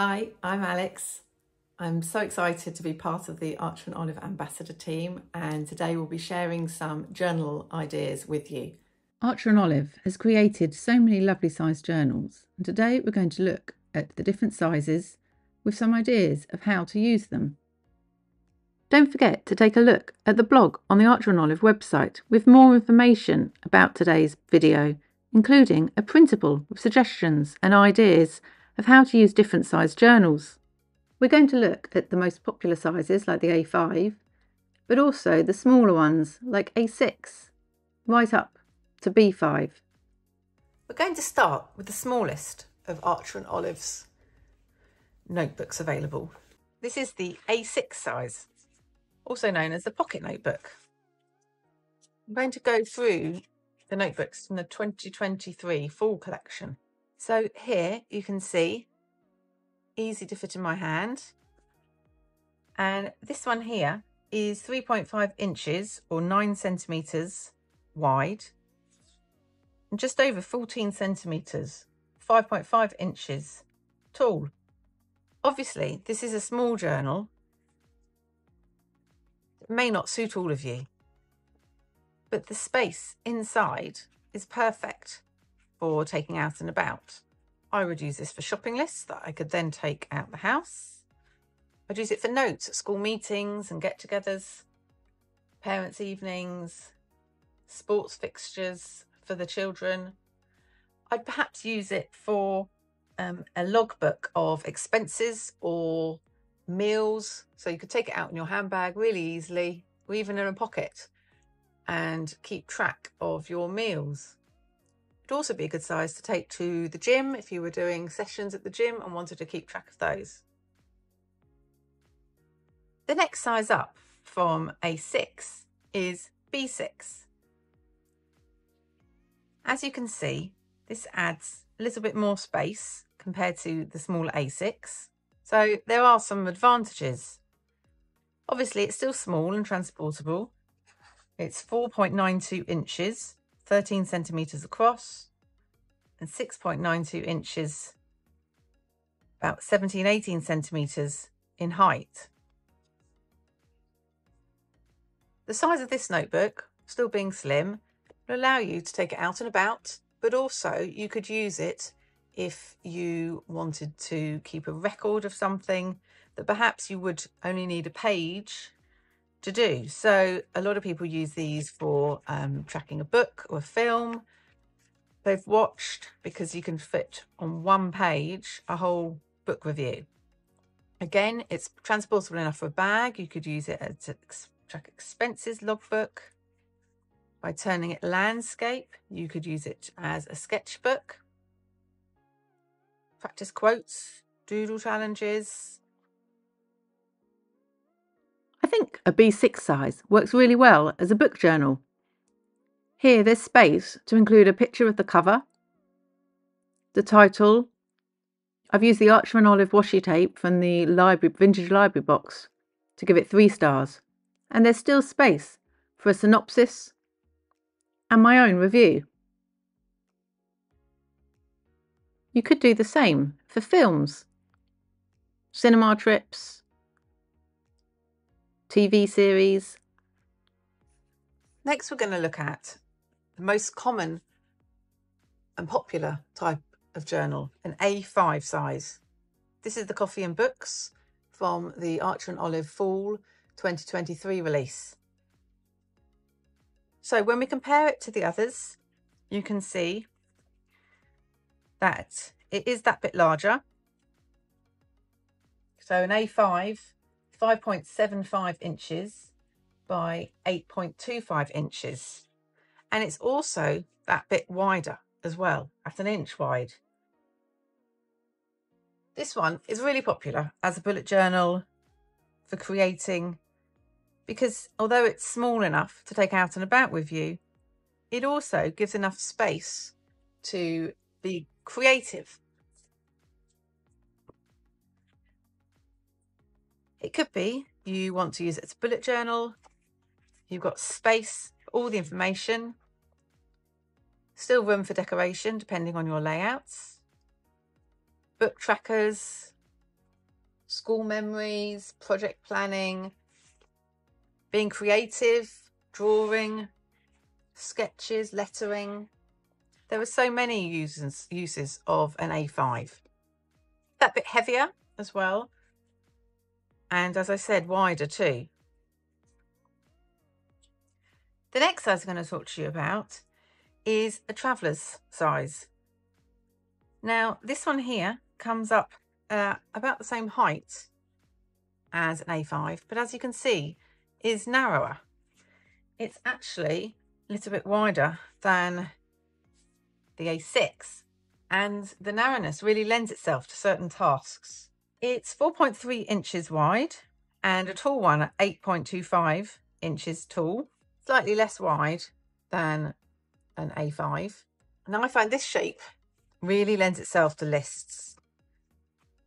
Hi, I'm Alex. I'm so excited to be part of the Archer and Olive Ambassador team, and today we'll be sharing some journal ideas with you. Archer and Olive has created so many lovely sized journals, and today we're going to look at the different sizes with some ideas of how to use them. Don't forget to take a look at the blog on the Archer and Olive website with more information about today's video, including a printable with suggestions and ideas of how to use different sized journals. We're going to look at the most popular sizes like the A5, but also the smaller ones like A6, right up to B5. We're going to start with the smallest of Archer and Olive's notebooks available. This is the A6 size, also known as the pocket notebook. I'm going to go through the notebooks from the 2023 fall collection. So here you can see, easy to fit in my hand. And this one here is 3.5 inches or 9 centimetres wide, and just over 14 centimetres, 5.5 inches tall. Obviously, this is a small journal. It may not suit all of you, but the space inside is perfect for taking out and about. I would use this for shopping lists that I could then take out the house. I'd use it for notes at school meetings and get-togethers, parents' evenings, sports fixtures for the children. I'd perhaps use it for a logbook of expenses or meals, so you could take it out in your handbag really easily, or even in a pocket, and keep track of your meals. It'd also be a good size to take to the gym if you were doing sessions at the gym and wanted to keep track of those. The next size up from A6 is B6. As you can see, this adds a little bit more space compared to the smaller A6. So there are some advantages. Obviously, it's still small and transportable. It's 4.92 inches, 13 centimetres across, and 6.92 inches, about 18 centimetres in height. The size of this notebook, still being slim, will allow you to take it out and about, but also you could use it if you wanted to keep a record of something that perhaps you would only need a page to do. So a lot of people use these for tracking a book or a film they've watched, because you can fit on one page a whole book review. Again, it's transportable enough for a bag. You could use it as a track expenses logbook. By turning it landscape, you could use it as a sketchbook, practice quotes, doodle challenges. I think a B6 size works really well as a book journal. Here there's space to include a picture of the cover, the title. I've used the Archer and Olive washi tape from the vintage library box to give it 3 stars. And there's still space for a synopsis and my own review. You could do the same for films, cinema trips, TV series. Next, we're going to look at the most common and popular type of journal, an A5 size. This is the Coffee and Books from the Archer and Olive Fall 2023 release. So when we compare it to the others, you can see that it is that bit larger. So an A5, 5.75 inches by 8.25 inches. And it's also that bit wider as well, at 1 inch wide. This one is really popular as a bullet journal for creating, because although it's small enough to take out and about with you, it also gives enough space to be creative. It could be you want to use it as a bullet journal. You've got space for all the information, still room for decoration depending on your layouts, book trackers, school memories, project planning, being creative, drawing, sketches, lettering. There are so many uses of an A5. That bit heavier as well. And as I said, wider too. The next size I'm going to talk to you about is a traveller's size. Now, this one here comes up about the same height as an A5, but as you can see, is narrower. It's actually a little bit wider than the A6, and the narrowness really lends itself to certain tasks. It's 4.3 inches wide and a tall one at 8.25 inches tall, slightly less wide than an A5. Now I find this shape really lends itself to lists.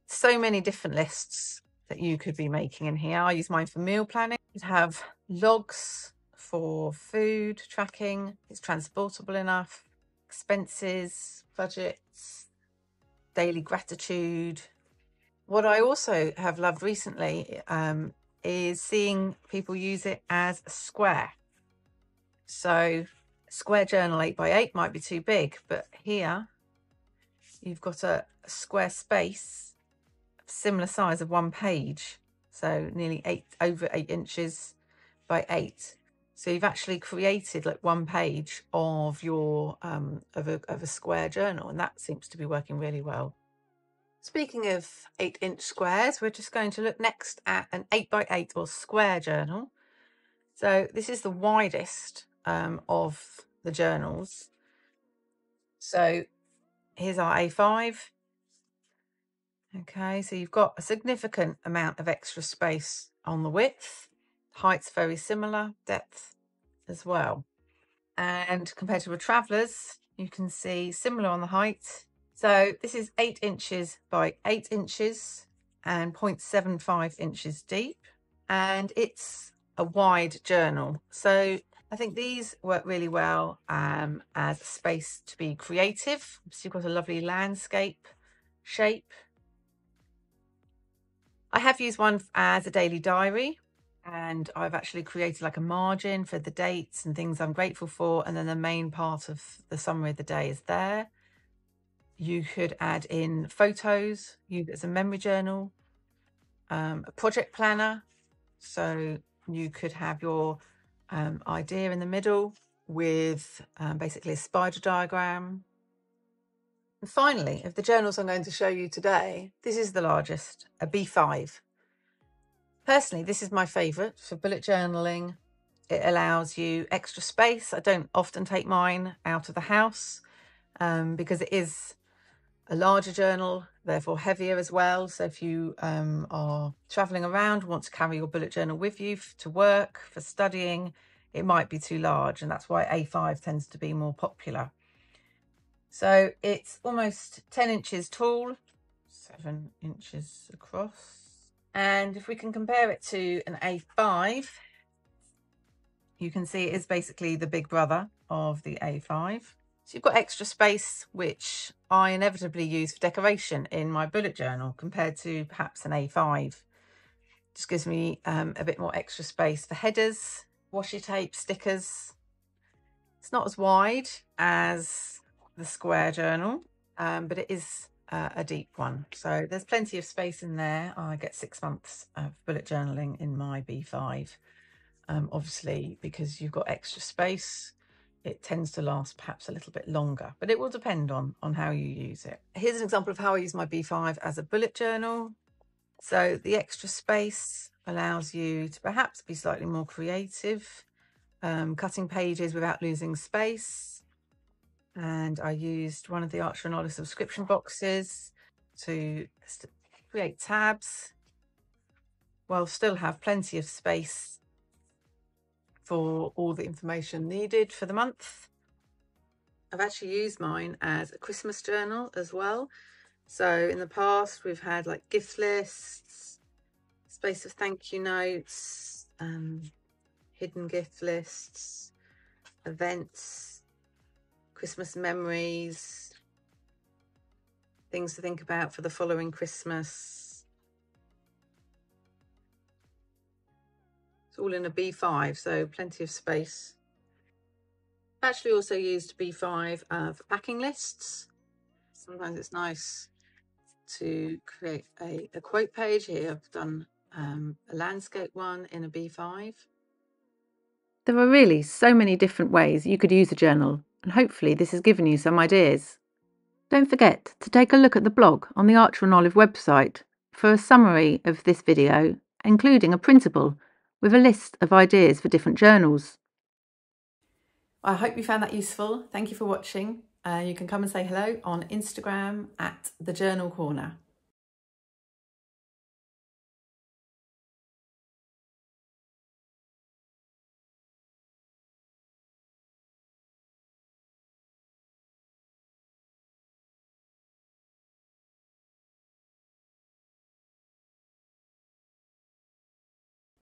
So many different lists that you could be making in here. I use mine for meal planning. You have logs for food tracking. It's transportable enough. Expenses, budgets, daily gratitude. What I also have loved recently is seeing people use it as a square. So square journal 8x8 might be too big, but here you've got a square space, similar size of one page. So nearly over 8 inches by 8. So you've actually created like one page of your of a square journal, and that seems to be working really well. Speaking of 8-inch squares, we're just going to look next at an 8x8 or square journal. So this is the widest of the journals. So here's our A5. Okay, so you've got a significant amount of extra space on the width. Height's very similar, depth as well. And compared to a traveller's, you can see similar on the height. So this is 8 inches by 8 inches and 0.75 inches deep. And it's a wide journal. So I think these work really well as a space to be creative. So you've got a lovely landscape shape. I have used one as a daily diary, and I've actually created like a margin for the dates and things I'm grateful for, and then the main part of the summary of the day is there. You could add in photos, use it as a memory journal, a project planner, so you could have your idea in the middle with basically a spider diagram. And finally, of the journals I'm going to show you today, this is the largest, a B5. Personally, this is my favourite for bullet journaling. It allows you extra space. I don't often take mine out of the house because it is a larger journal, therefore heavier as well. So if you are travelling around, want to carry your bullet journal with you to work, for studying, it might be too large, and that's why A5 tends to be more popular. So it's almost 10 inches tall, 7 inches across. And if we can compare it to an A5, you can see it is basically the big brother of the A5. So you've got extra space, which I inevitably use for decoration in my bullet journal compared to perhaps an A5. Just gives me a bit more extra space for headers, washi tape, stickers. It's not as wide as the square journal, but it is a deep one. So there's plenty of space in there. I get 6 months of bullet journaling in my B5. Obviously, because you've got extra space, it tends to last perhaps a little bit longer, but it will depend on how you use it. Here's an example of how I use my B5 as a bullet journal. So the extra space allows you to perhaps be slightly more creative, cutting pages without losing space. And I used one of the Archer and Olive subscription boxes to create tabs while still have plenty of space for all the information needed for the month. I've actually used mine as a Christmas journal as well. So in the past we've had like gift lists, space of thank you notes, hidden gift lists, events, Christmas memories, things to think about for the following Christmas. It's all in a B5, so plenty of space. I've actually also used B5 for packing lists. Sometimes it's nice to create a quote page. Here I've done a landscape one in a B5. There are really so many different ways you could use a journal, and hopefully this has given you some ideas. Don't forget to take a look at the blog on the Archer and Olive website for a summary of this video, including a printable with a list of ideas for different journals. I hope you found that useful. Thank you for watching. You can come and say hello on Instagram @The Journal Corner.